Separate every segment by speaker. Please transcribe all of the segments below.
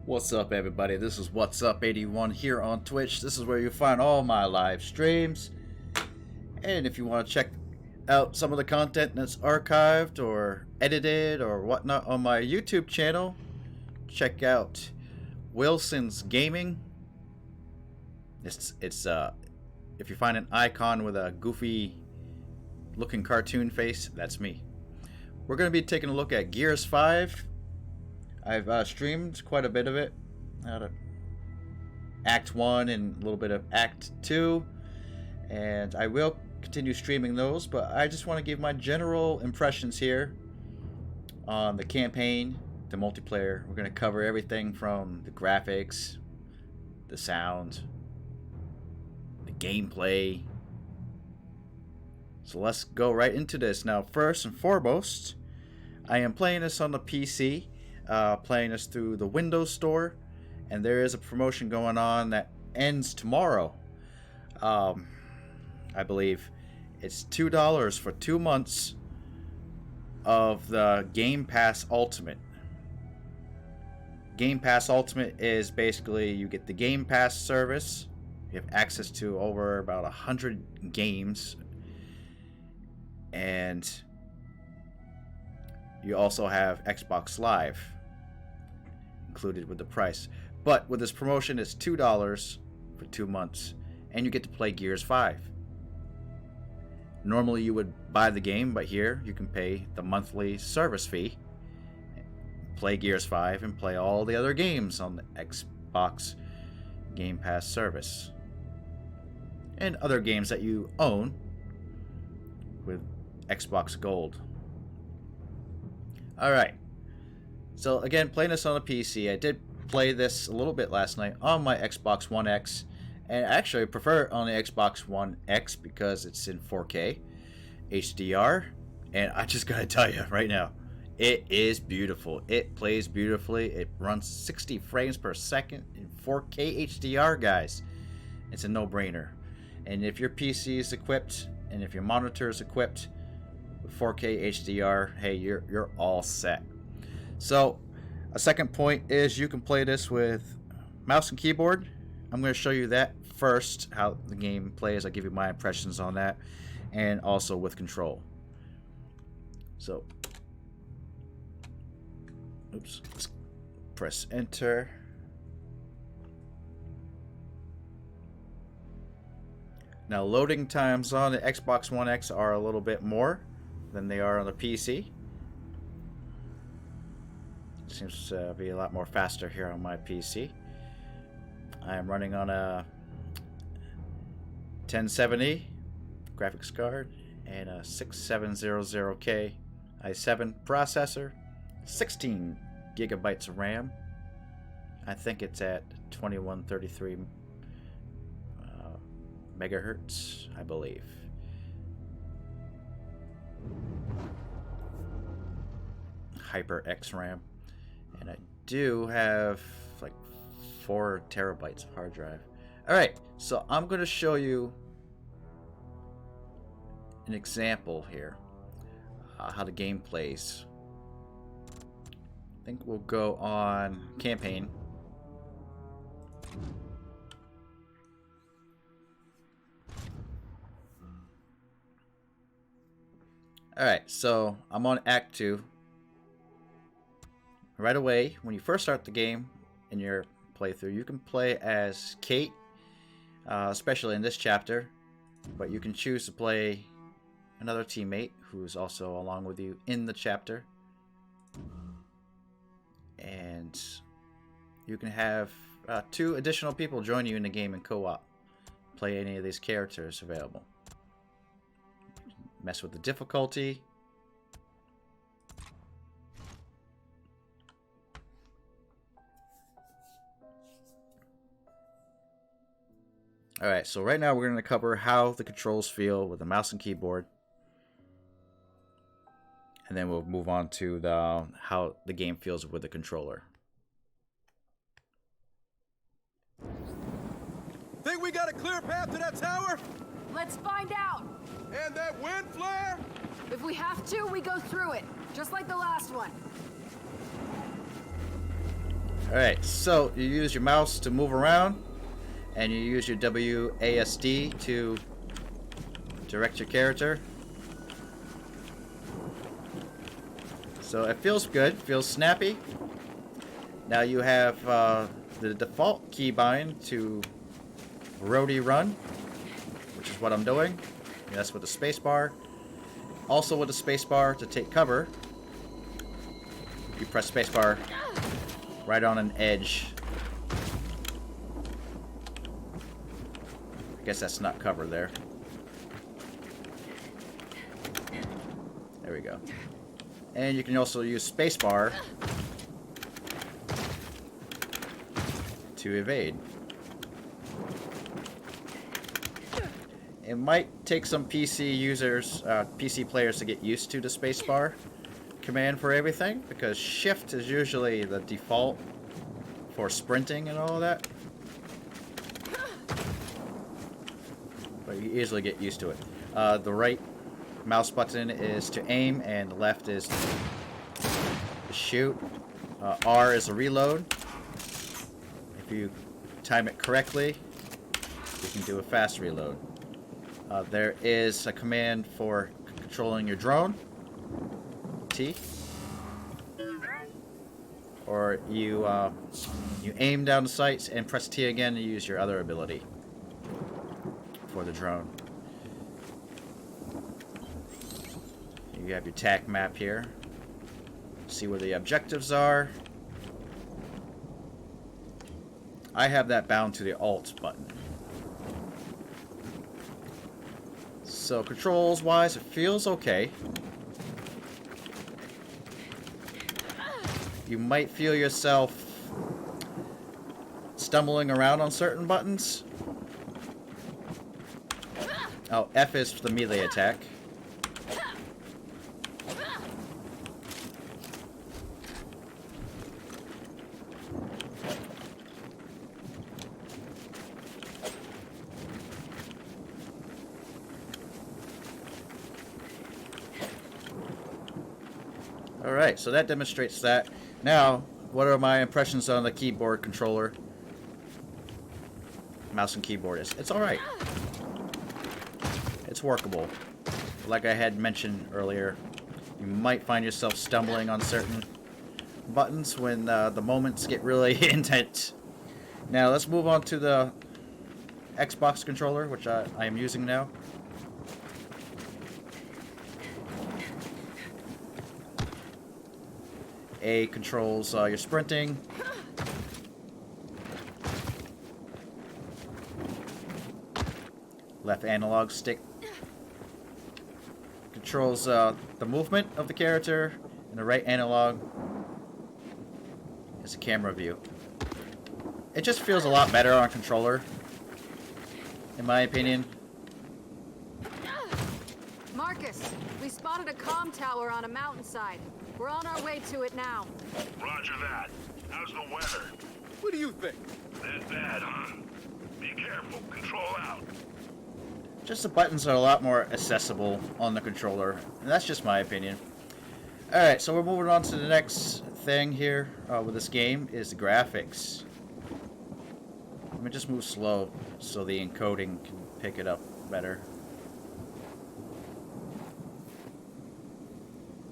Speaker 1: What's up, everybody? This is What's Up 81 here on Twitch. This is where you find all my live streams. And if you want to check out some of the content that's archived or edited or whatnot on my YouTube channel, check out Wilson's Gaming. It's if you find an icon with a goofy looking cartoon face, that's me. We're going to be taking a look at Gears 5. I've streamed quite a bit of it, out of Act 1 and a little bit of Act 2, and I will continue streaming those, but I just want to give my general impressions here on the campaign, the multiplayer. We're going to cover everything from the graphics, the sound, the gameplay. So let's go right into this. Now, first and foremost, I am playing this on the PC. Playing this through the Windows Store, and there is a promotion going on that ends tomorrow. I believe it's $2 for 2 months of the Game Pass Ultimate. Game Pass Ultimate is basically you get the Game Pass service. You have access to over about 100 games, and you also have Xbox Live included with the price. But with this promotion, it's $2 for 2 months, and you get to play Gears 5. Normally you would buy the game, but here you can pay the monthly service fee, play Gears 5, and play all the other games on the Xbox Game Pass service, and other games that you own with Xbox Gold. Alright, so again, playing this on a PC. I did play this a little bit last night on my Xbox One X, and actually I prefer it on the Xbox One X because it's in 4K HDR, and I just gotta tell you right now, it is beautiful. It plays beautifully. It runs 60 frames per second in 4K HDR, guys. It's a no-brainer. And if your PC is equipped, and if your monitor is equipped with 4K HDR, hey, you're all set. So, a second point is you can play this with mouse and keyboard. I'm going to show you that first, how the game plays. I'll give you my impressions on that, and also with control. So, oops, let's press enter. Now, loading times on the Xbox One X are a little bit more than they are on the PC. Seems to be a lot more faster here on my PC. I am running on a 1070 graphics card and a 6700K i7 processor, 16 gigabytes of RAM. I think it's at 2133 megahertz, I believe. HyperX RAM. And I do have like 4 terabytes of hard drive. Alright, so I'm going to show you an example here, how the game plays. I think we'll go on campaign. Alright, so I'm on Act 2. Right away, when you first start the game in your playthrough, you can play as Kate, especially in this chapter, but you can choose to play another teammate who's also along with you in the chapter, and you can have 2 additional people join you in the game in co-op, play any of these characters available. Mess with the difficulty. Alright, so right now we're going to cover how the controls feel with the mouse and keyboard. And then we'll move on to how the game feels with the controller.
Speaker 2: Think we got a clear path to that tower?
Speaker 3: Let's find out.
Speaker 2: And that wind flare?
Speaker 3: If we have to, we go through it, just like the last one.
Speaker 1: Alright, so you use your mouse to move around, and you use your WASD to direct your character. So it feels good, feels snappy. Now you have the default keybind to roadie run, which is what I'm doing. That's with the spacebar. Also with the spacebar to take cover, you press spacebar right on an edge. I guess that's not cover there. There we go. And you can also use spacebar to evade. It might take some PC users, PC players to get used to the spacebar command for everything, because shift is usually the default for sprinting and all that. But you easily get used to it. The right mouse button is to aim, and the left is to shoot. R is a reload. If you time it correctly, you can do a fast reload. There is a command for controlling your drone, T, or you aim down the sights and press T again to use your other ability for the drone. You have your TAC map here. See where the objectives are. I have that bound to the Alt button. So controls wise, it feels okay. You might feel yourself stumbling around on certain buttons. Oh, F is for the melee attack. Alright, so that demonstrates that. Now, what are my impressions on the keyboard controller? Mouse and keyboard is. It's alright. It's workable. Like I had mentioned earlier, you might find yourself stumbling on certain buttons when the moments get really intense. Now, let's move on to the Xbox controller, which I am using now. A controls your sprinting. Left analog stick controls the movement of the character, and the right analog is a camera view. It just feels a lot better on a controller, in my opinion.
Speaker 3: Marcus, we spotted a comm tower on a mountainside. We're on our way to it now.
Speaker 4: Roger that. How's the weather?
Speaker 2: What do you think?
Speaker 4: That bad, huh? Be careful. Control out.
Speaker 1: Just the buttons are a lot more accessible on the controller, and that's just my opinion. Alright, so we're moving on to the next thing here with this game is the graphics. Let me just move slow so the encoding can pick it up better.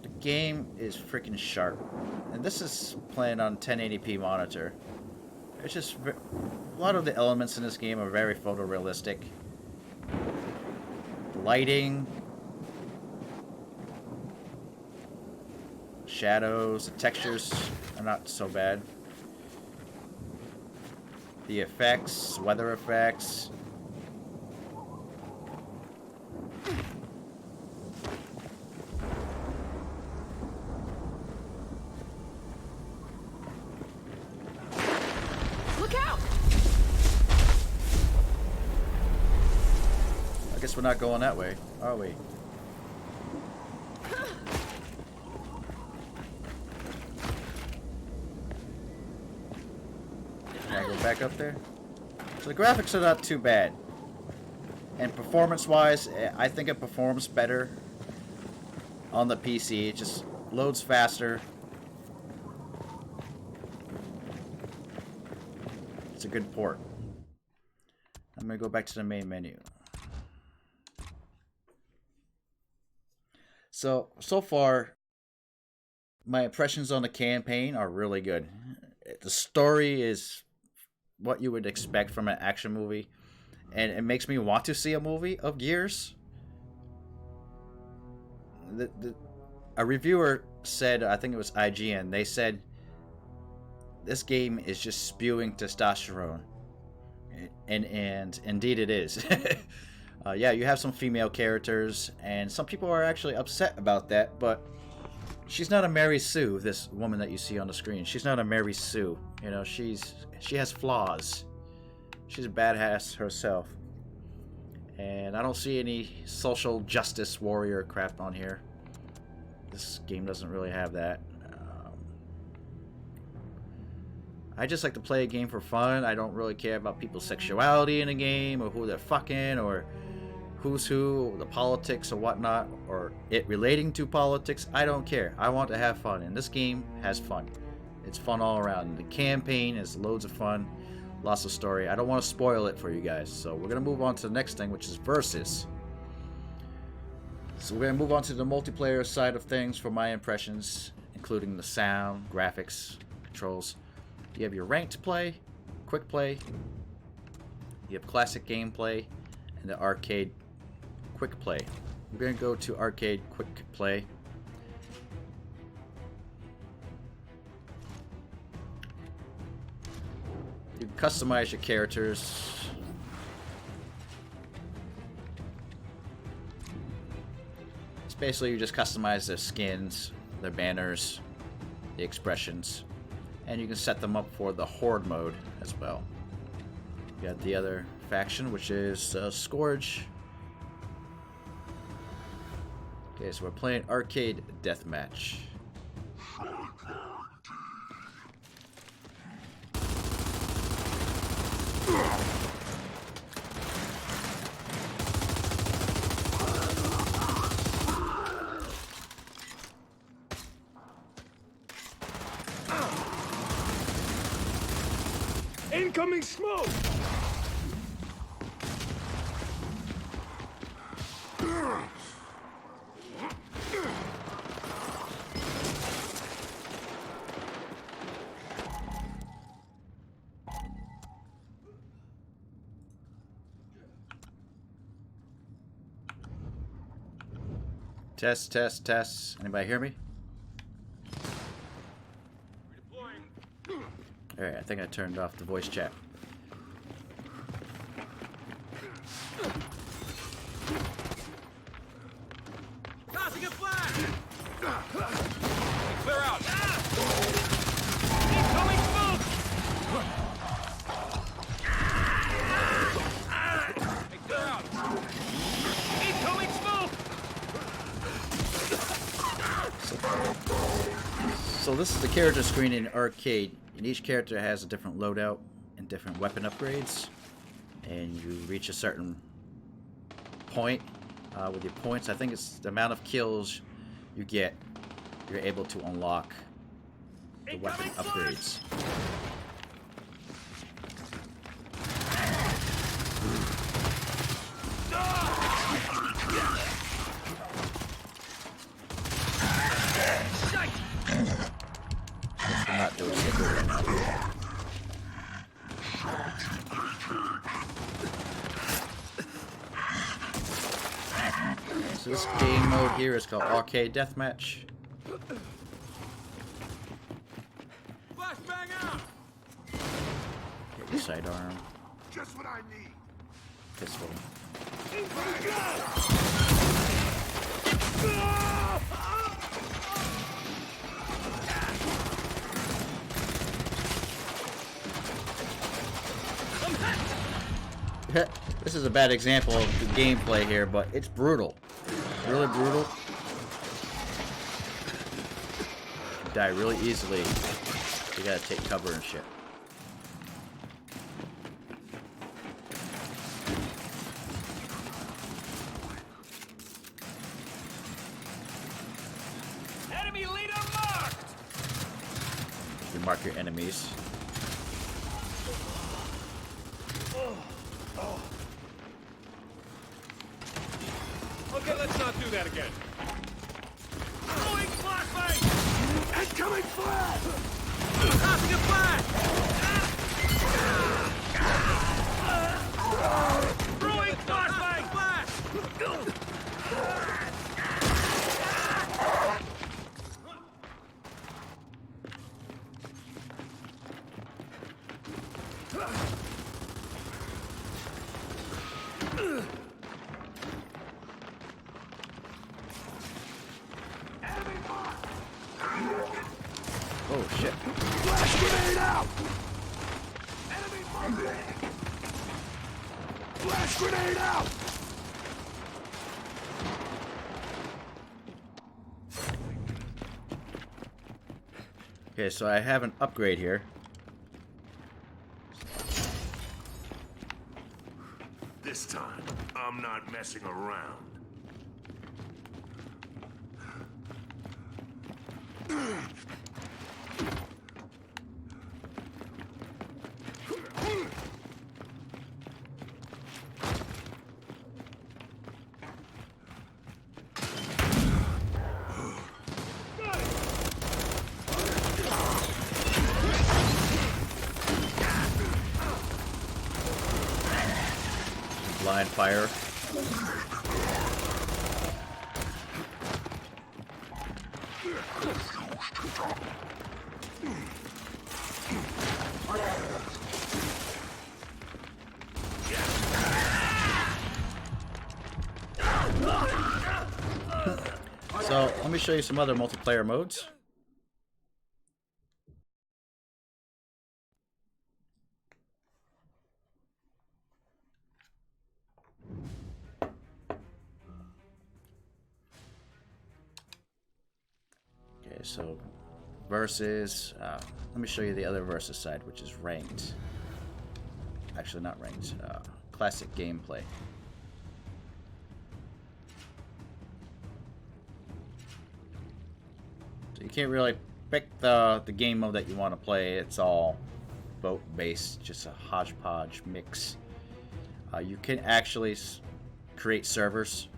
Speaker 1: The game is freaking sharp, and this is playing on 1080p monitor. It's just a lot of the elements in this game are very photorealistic. The lighting, shadows, the textures are not so bad. The effects, weather effects.
Speaker 3: Look out!
Speaker 1: I guess we're not going that way, are we? Can I go back up there? So the graphics are not too bad. And performance-wise, I think it performs better on the PC. It just loads faster. a good port. I'm gonna go back to the main menu. So far, my impressions on the campaign are really good. The story is what you would expect from an action movie, and it makes me want to see a movie of Gears. A reviewer said, I think it was IGN, they said this game is just spewing testosterone, and indeed it is. Yeah, you have some female characters, and some people are actually upset about that, but she's not a Mary Sue, this woman that you see on the screen. She's not a Mary Sue. You know, she has flaws. She's a badass herself. And I don't see any social justice warrior crap on here. This game doesn't really have that. I just like to play a game for fun. I don't really care about people's sexuality in a game, or who they're fucking, or who's who, the politics or whatnot, or it relating to politics. I don't care. I want to have fun, and this game has fun. It's fun all around. The campaign is loads of fun, lots of story. I don't want to spoil it for you guys, so we're going to move on to the next thing, which is Versus. So we're going to move on to the multiplayer side of things for my impressions, including the sound, graphics, controls. You have your ranked play, quick play, you have classic gameplay, and the arcade quick play. We're going to go to arcade quick play. You can customize your characters. It's basically you just customize their skins, their banners, the expressions, and you can set them up for the Horde mode as well. You got the other faction, which is Scourge. Okay, so we're playing arcade deathmatch.
Speaker 2: Incoming smoke!
Speaker 1: Test, test, test. Anybody hear me? Alright, I think I turned off the voice chat.
Speaker 2: Tossing a flag! Clear out! Incoming smoke! Hey, clear out! Incoming smoke!
Speaker 1: So this is the character screen in arcade, and each character has a different loadout and different weapon upgrades, and you reach a certain point with your points. I think it's the amount of kills you get, you're able to unlock the weapon upgrades. I'm not doing it right now. So this game mode here is called Arcade Deathmatch.
Speaker 2: Flashbang out!
Speaker 1: Get your sidearm,
Speaker 2: Just what I need.
Speaker 1: pistol. This is a bad example of the gameplay here, but it's brutal. Really brutal. You die really easily. You gotta take cover and shit.
Speaker 2: Enemy leader marked!
Speaker 1: You mark your enemies. Oh shit.
Speaker 2: Flash grenade out! Enemy movement! Flash grenade out!
Speaker 1: Okay, so I have an upgrade here.
Speaker 4: This time, I'm not messing around.
Speaker 1: Blind fire. So, let me show you some other multiplayer modes. Okay, so versus, let me show you the other versus side, which is ranked. Actually, not ranked, classic gameplay. So you can't really pick the game mode that you want to play. It's all vote-based, just a hodgepodge mix. You can actually create servers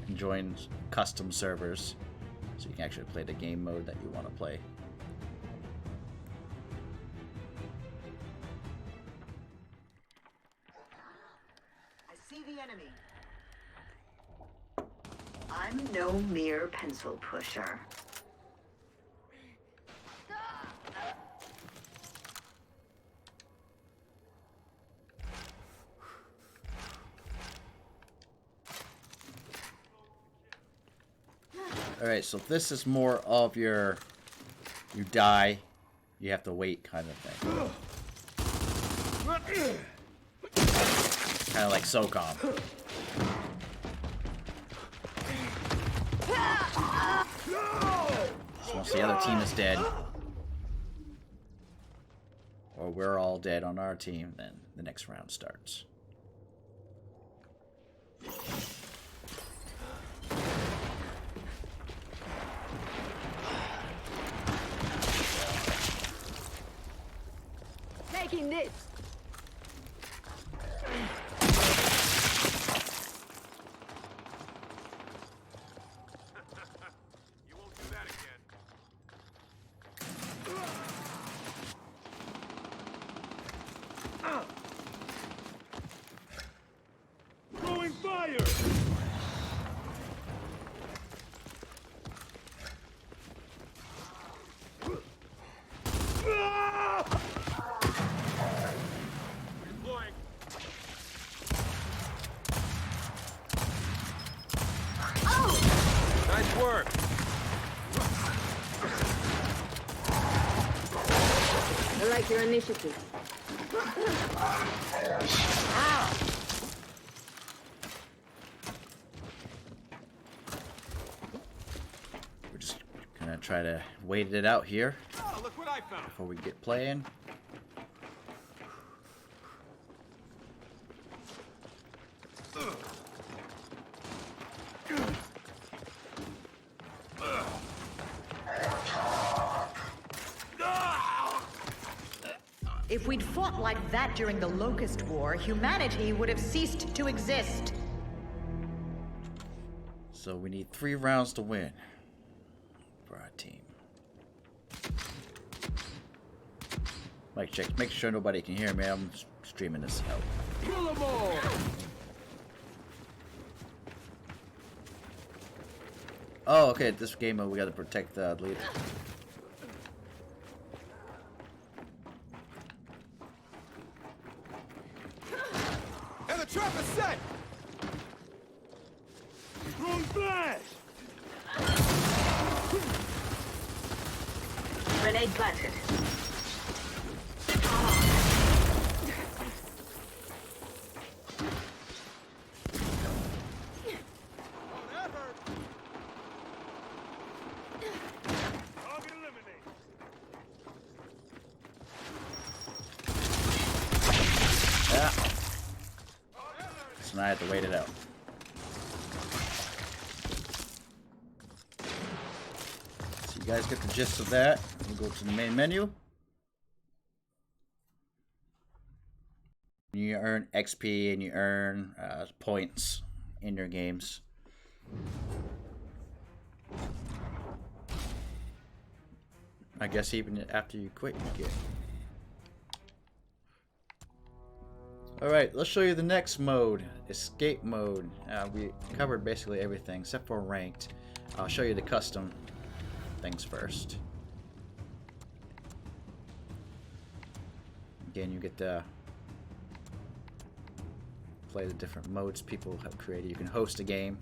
Speaker 1: and join custom servers, so you can actually play the game mode that you want to play.
Speaker 5: I see the enemy. I'm no mere pencil pusher.
Speaker 1: Alright, so this is more of your, you die, you have to wait kind of thing. Kind of like SOCOM. So once the other team is dead, or we're all dead on our team, then the next round starts.
Speaker 3: Taking this.
Speaker 2: You won't do that again. Throwing fire! Deploying. Nice work.
Speaker 3: I like your initiative.
Speaker 1: We're just gonna try to wait it out here
Speaker 2: Oh, look what I found.
Speaker 1: before we get playing.
Speaker 6: If we'd fought like that during the Locust War, humanity would have ceased to exist.
Speaker 1: So we need 3 rounds to win for our team. Mic check. Make sure nobody can hear me. I'm streaming this out.
Speaker 2: Kill them all!
Speaker 1: Oh, okay. This game mode, we gotta protect the leader.
Speaker 2: And the trap is set! Throwing flash!
Speaker 5: Grenade planted.
Speaker 4: Target eliminated.
Speaker 1: Yeah. So now I have to wait it out. So you guys get the gist of that. We'll go to the main menu. You earn XP and you earn points in your games. I guess even after you quit, you get. Alright, let's show you the next mode, escape mode. We covered basically everything except for ranked. I'll show you the custom things first. Again, you get to play the different modes people have created. You can host a game,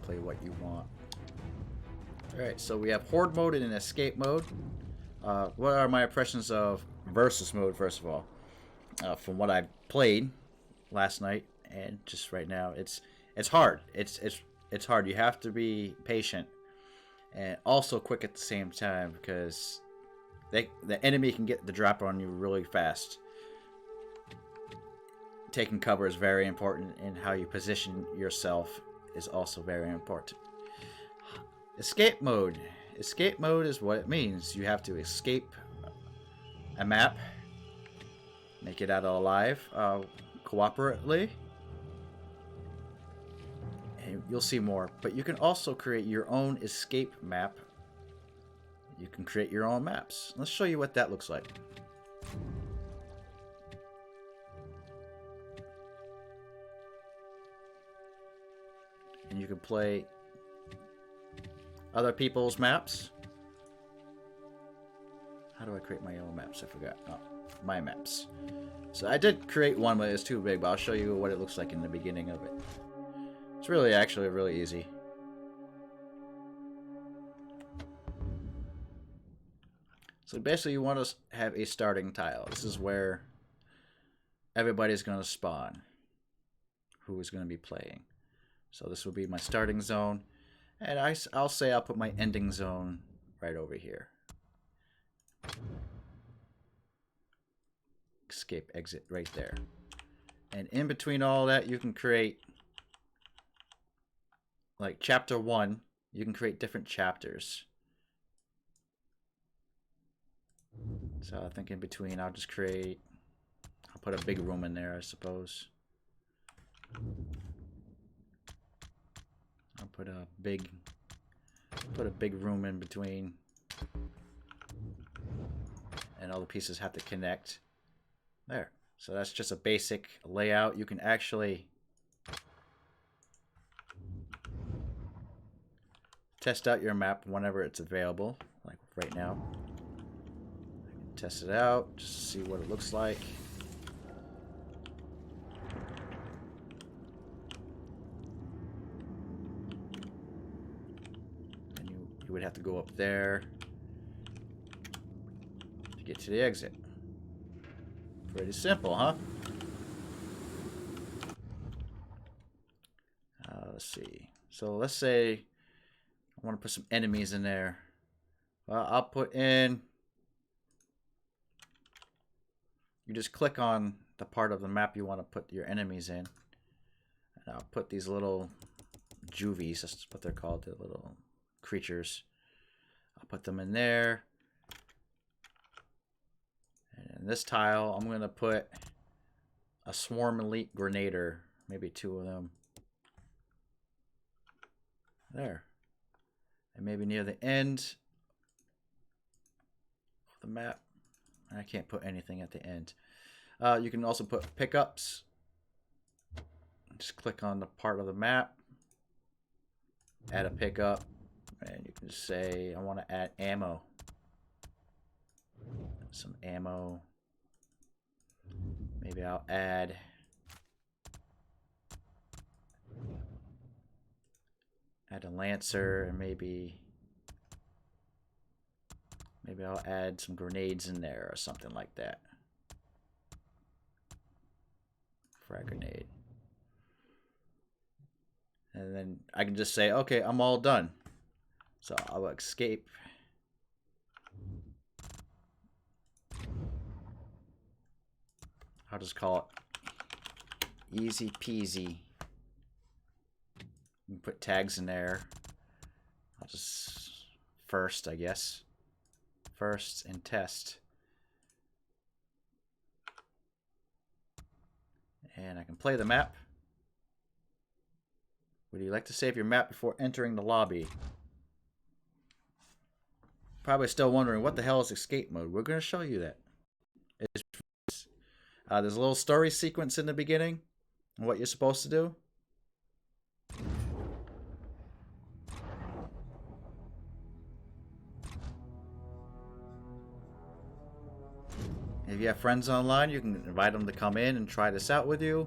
Speaker 1: play what you want. Alright, so we have horde mode and escape mode. What are my impressions of versus mode, first of all? From what I played last night and just right now, it's hard. It's hard. You have to be patient and also quick at the same time because the enemy can get the drop on you really fast. Taking cover is very important, and how you position yourself is also very important. Escape mode. Escape mode is what it means. You have to escape a map, make it out alive, cooperatively, and you'll see more. But you can also create your own escape map. You can create your own maps. Let's show you what that looks like. And you can play other people's maps. How do I create my own maps? I forgot. Oh, my maps. So I did create one, but it's too big, but I'll show you what it looks like in the beginning of it. It's really actually really easy. So basically you want to have a starting tile. This is where everybody's going to spawn who is going to be playing. So this will be my starting zone. And I'll say I'll put my ending zone right over here. Escape exit right there. And in between all that, you can create, like chapter 1, you can create different chapters. So I think in between I'll just create, I'll put a big room in there, I suppose. I'll put a big room in between, and all the pieces have to connect. There. So that's just a basic layout. You can actually test out your map whenever it's available, like right now. I can test it out just to see what it looks like. You would have to go up there to get to the exit. Pretty simple, huh? Let's see. So let's say I want to put some enemies in there. Well, I'll put in... You just click on the part of the map you want to put your enemies in. And I'll put these little juvies, that's what they're called, the little creatures. I'll put them in there. And in this tile, I'm going to put a swarm elite grenader, maybe 2 of them. There. And maybe near the end of the map. I can't put anything at the end. You can also put pickups. Just click on the part of the map. Add a pickup. And you can just say, I want to add ammo. Some ammo. Maybe I'll add a Lancer and maybe Maybe I'll add some grenades in there or something like that. Frag grenade. And then I can just say, okay, I'm all done. So I'll escape. I'll just call it easy peasy. Put tags in there. I'll just first, I guess. First and test. And I can play the map. Would you like to save your map before entering the lobby? Probably still wondering what the hell is escape mode. We're going to show you that. There's a little story sequence in the beginning. And what you're supposed to do. If you have friends online, you can invite them to come in and try this out with you.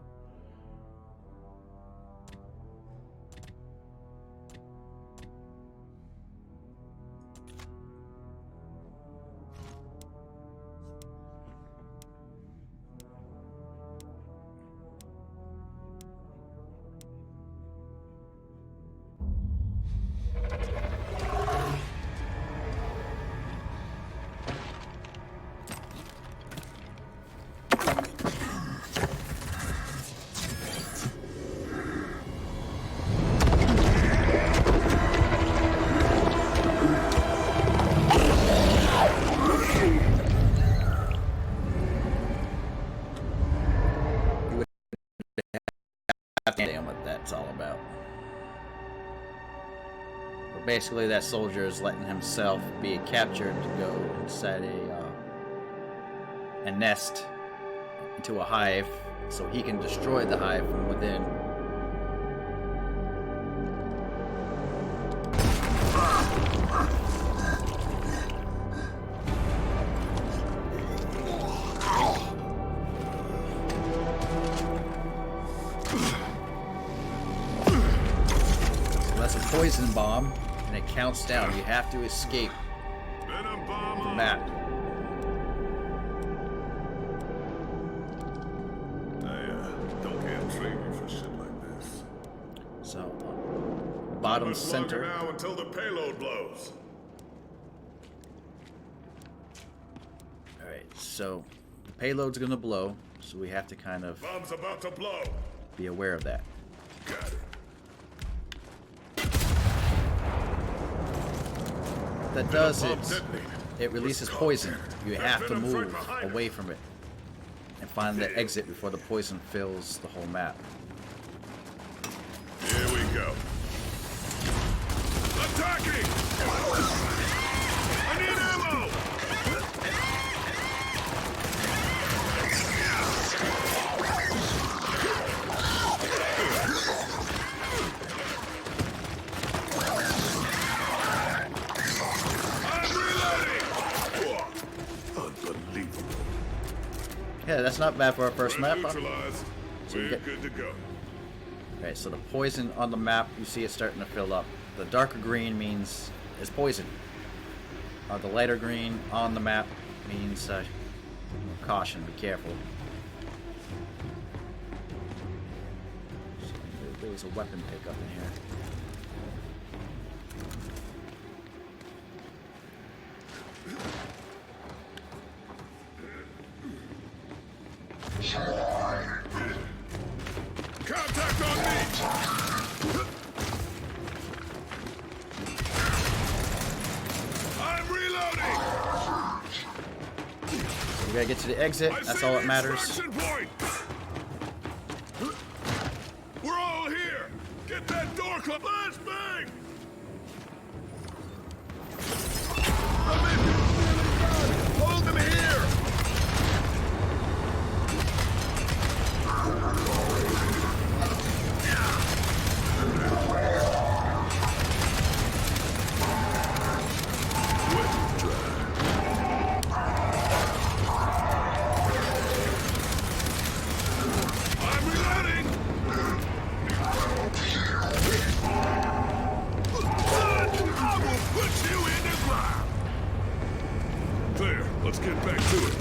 Speaker 1: Damn what that's all about. But basically that soldier is letting himself be captured to go inside a nest into a hive so he can destroy the hive from within. Poison bomb, and it counts down. You have to escape the map.
Speaker 4: Don't get triggered for shit like this.
Speaker 1: So, bottom center.
Speaker 4: Now until the payload blows.
Speaker 1: All right, so the payload's gonna blow, so we have to kind of
Speaker 4: Bomb's about to blow.
Speaker 1: be aware of that.
Speaker 4: Got it.
Speaker 1: What that does is it releases poison. You have to move away from it and find the exit before the poison fills the whole map.
Speaker 4: Here we go. Attacking! I need ammo!
Speaker 1: Yeah, that's not bad for our first map.
Speaker 4: We're good to go.
Speaker 1: Alright, so the poison on the map, you see it starting to fill up. The darker green means it's poison. The lighter green on the map means caution, be careful. So there was a weapon pickup in here.
Speaker 4: Contact on me! I'm reloading!
Speaker 1: We gotta get to the exit, that's all that matters.
Speaker 4: Extraction point! We're all here! Get that door closed! Flashbang! Hold them here! get back to it.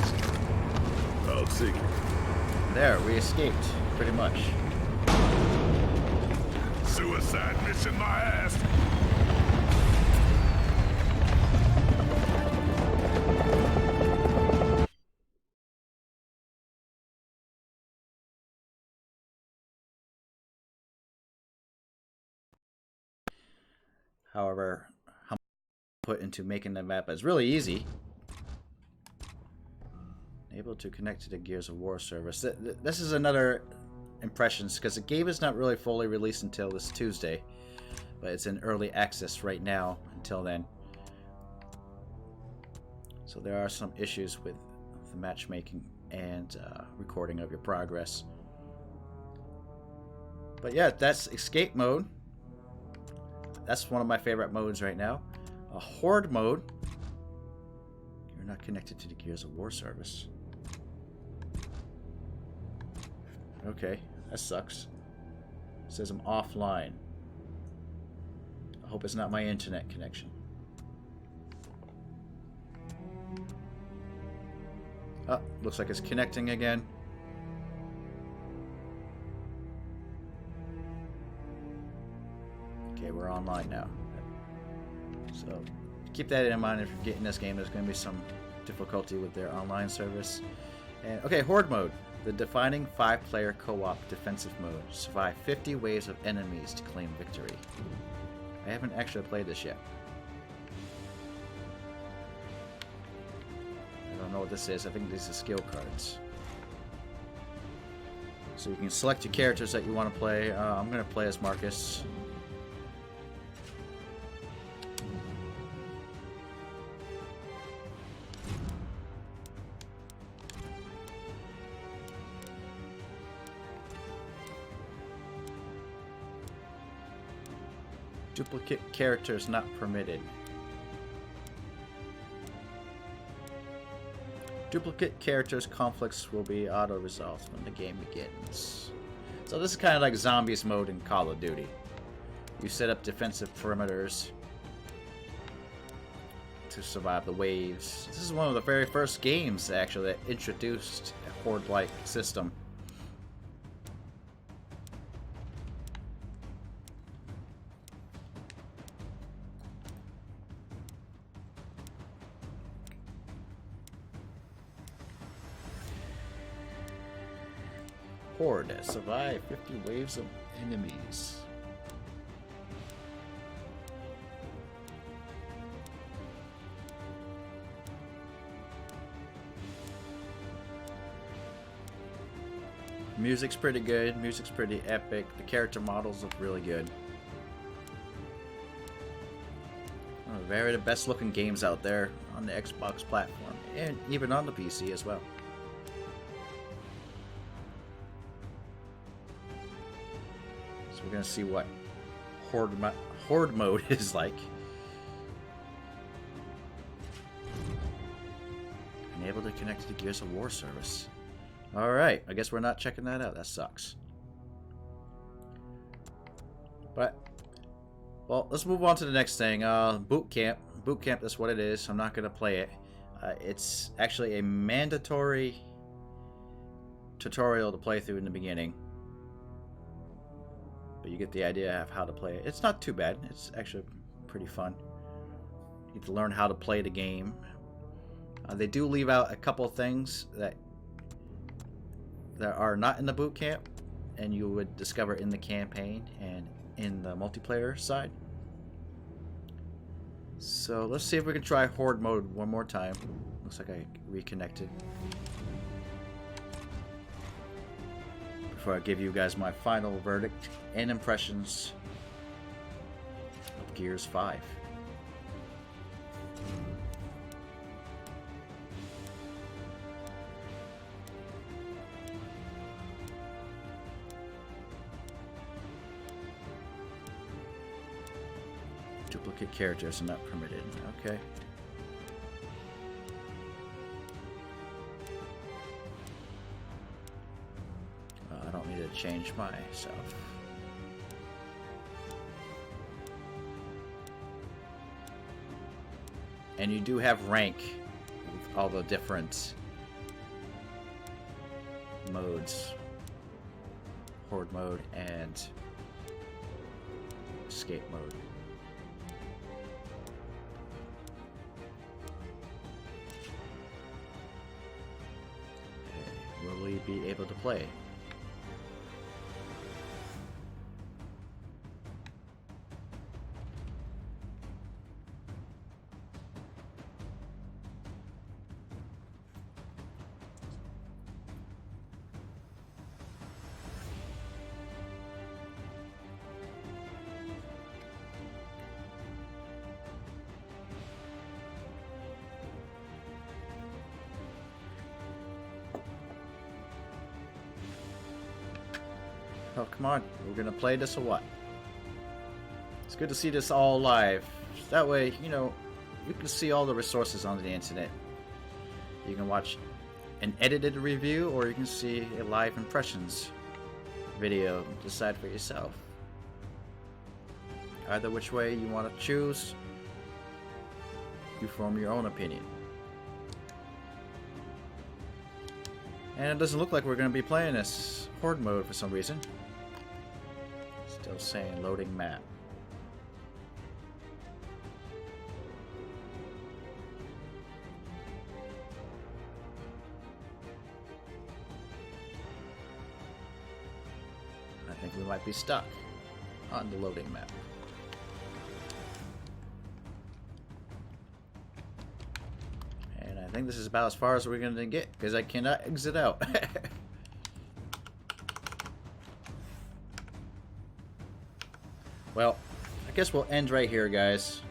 Speaker 4: I'll take it.
Speaker 1: There, we escaped, pretty much.
Speaker 4: Suicide mission my ass.
Speaker 1: However, how much put into making the map is really easy. Able to connect to the Gears of War service. This is another impressions, because the game is not really fully released until this Tuesday, but it's in early access right now until then. So there are some issues with the matchmaking and recording of your progress. But yeah, that's escape mode. That's one of my favorite modes right now. A horde mode. You're not connected to the Gears of War service. Okay, that sucks. It says I'm offline. I hope it's not my internet connection. Oh, looks like it's connecting again. Okay, we're online now. So keep that in mind if you're getting this game. There's going to be some difficulty with their online service. And okay, horde mode. The defining 5-player co-op defensive mode. Survive 50 waves of enemies to claim victory. I haven't actually played this yet. I don't know what this is. I think these are skill cards. So you can select your characters that you want to play. I'm going to play as Marcus. Duplicate characters not permitted. Duplicate characters conflicts will be auto-resolved when the game begins. So this is kind of like Zombies mode in Call of Duty. You set up defensive perimeters to survive the waves. This is one of the very first games actually that introduced a horde-like system. Horde survive 50 waves of enemies. Music's pretty good. Music's pretty epic. The character models look really good. One of the very best looking games out there on the Xbox platform and even on the PC as well. We're gonna see what horde mode is like. Unable to connect to the Gears of War service. Alright, I guess we're not checking that out. That sucks. But, well, let's move on to the next thing. Boot camp. Boot camp is what it is. I'm not gonna play it. It's actually a mandatory tutorial to play through in the beginning. But you get the idea of how to play it. It's not too bad. It's actually pretty fun. You get to learn how to play the game. They do leave out a couple of things that are not in the boot camp, and you would discover in the campaign and in the multiplayer side. So let's see if we can try horde mode one more time. Looks like I reconnected. Before I give you guys my final verdict and impressions of Gears 5. Duplicate characters are not permitted. Okay. I don't need to change myself. And you do have rank with all the different modes. Horde mode and escape mode. Okay, will we be able to play? Oh, come on. We're gonna play this or what? It's good to see this all live. That way, you know, you can see all the resources on the internet. You can watch an edited review, or you can see a live impressions video. Decide for yourself. Either which way you want to choose, you form your own opinion. And it doesn't look like we're going to be playing this Horde mode for some reason. Still saying loading map. I think we might be stuck on the loading map. And I think this is about as far as we're going to get, because I cannot exit out. Well, I guess we'll end right here, guys.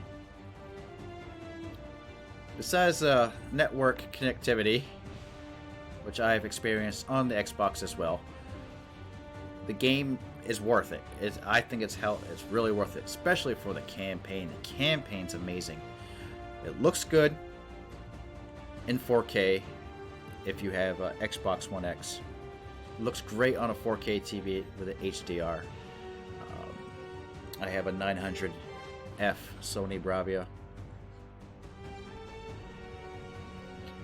Speaker 1: Besides network connectivity, which I've experienced on the Xbox as well, the game is worth it. I think it's really worth it, especially for the campaign. The campaign's amazing. It looks good in 4K if you have Xbox One X. It looks great on a 4K TV with an HDR. I have a 900F Sony Bravia.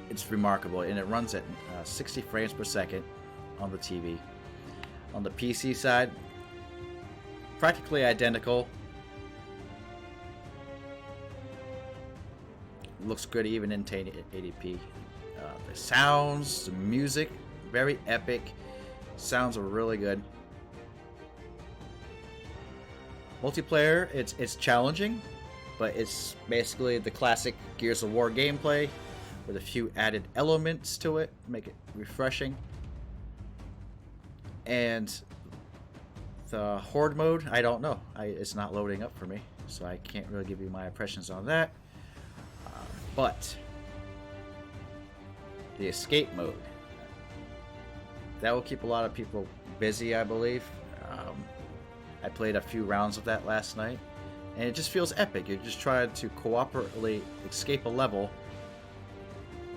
Speaker 1: It's remarkable, and it runs at 60 frames per second on the TV. On the PC side, practically identical. Looks good even in 1080p. The sounds, the music, very epic. Sounds are really good. Multiplayer, it's challenging, but it's basically the classic Gears of War gameplay with a few added elements to it, make it refreshing. And the Horde mode, I don't know. It's not loading up for me, so I can't really give you my impressions on that. But the escape mode, that will keep a lot of people busy, I believe. I played a few rounds of that last night, and it just feels epic. You're just trying to cooperatively escape a level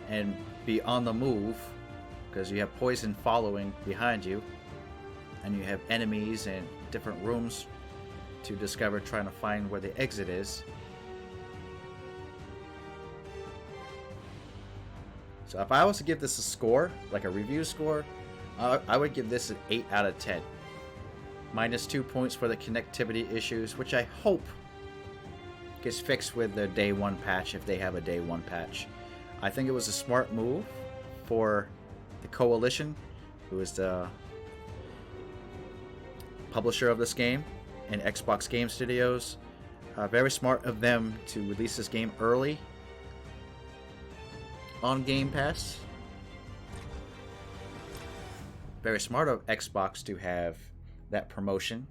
Speaker 1: and be on the move, because you have poison following behind you, and you have enemies and different rooms to discover, trying to find where the exit is. So if I was to give this a score, like a review score, I would give this an 8 out of 10. -2 points for the connectivity issues, which I hope gets fixed with the day one patch, if they have a day one patch. I think it was a smart move for the Coalition, who is the publisher of this game, and Xbox Game Studios. Very smart of them to release this game early on Game Pass. Very smart of Xbox to have that promotion.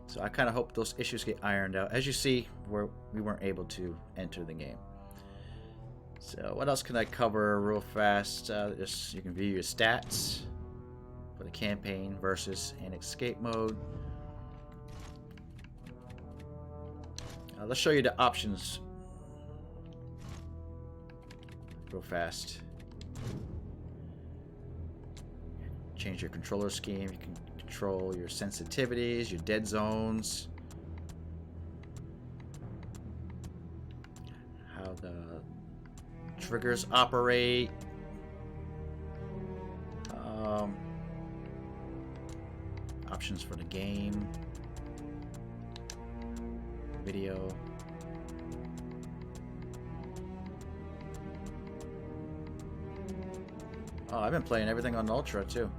Speaker 1: So I kind of hope those issues get ironed out. As you see, we weren't able to enter the game. So what else can I cover real fast? Just you can view your stats for the campaign versus an escape mode. Let's show you the options real fast. Change your controller scheme. You can control your sensitivities, your dead zones. how the triggers operate. Options for the game. Video. Oh, I've been playing everything on Ultra too.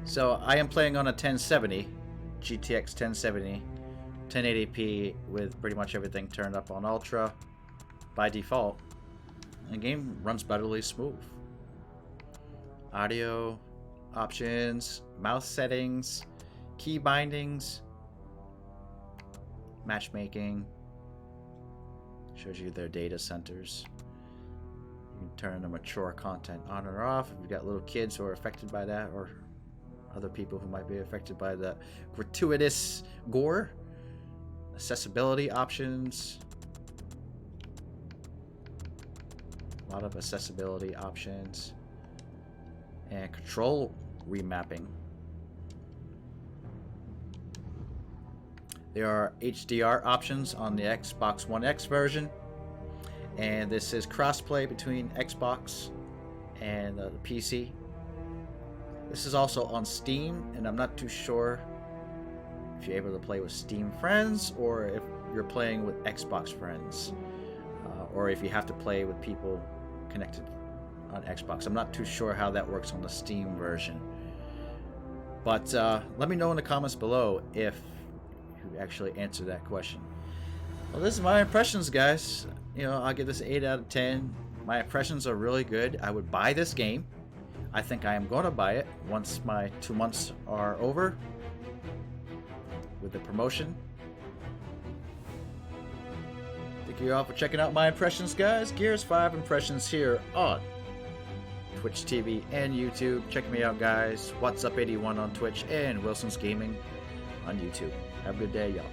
Speaker 1: So I am playing on a 1070, GTX 1070, 1080p with pretty much everything turned up on Ultra by default. And the game runs butterly smooth. Audio options, mouse settings, key bindings, matchmaking. Shows you their data centers. You can turn the mature content on or off if you've got little kids who are affected by that, or other people who might be affected by the gratuitous gore. Accessibility options. A lot of accessibility options. And control remapping. There are HDR options on the Xbox One X version. And this is crossplay between Xbox and the PC. This is also on Steam, and I'm not too sure if you're able to play with Steam friends or if you're playing with Xbox friends, or if you have to play with people connected on Xbox. I'm not too sure how that works on the Steam version. But let me know in the comments below if you actually answer that question. Well, this is my impressions, guys. You know, I'll give this 8 out of 10. My impressions are really good. I would buy this game. I think I am going to buy it once my 2 months are over with the promotion. Thank you all for checking out my impressions, guys. Gears 5 impressions here on Twitch TV and YouTube. Check me out, guys. What's Up 81 on Twitch and Wilson's Gaming on YouTube. Have a good day, y'all.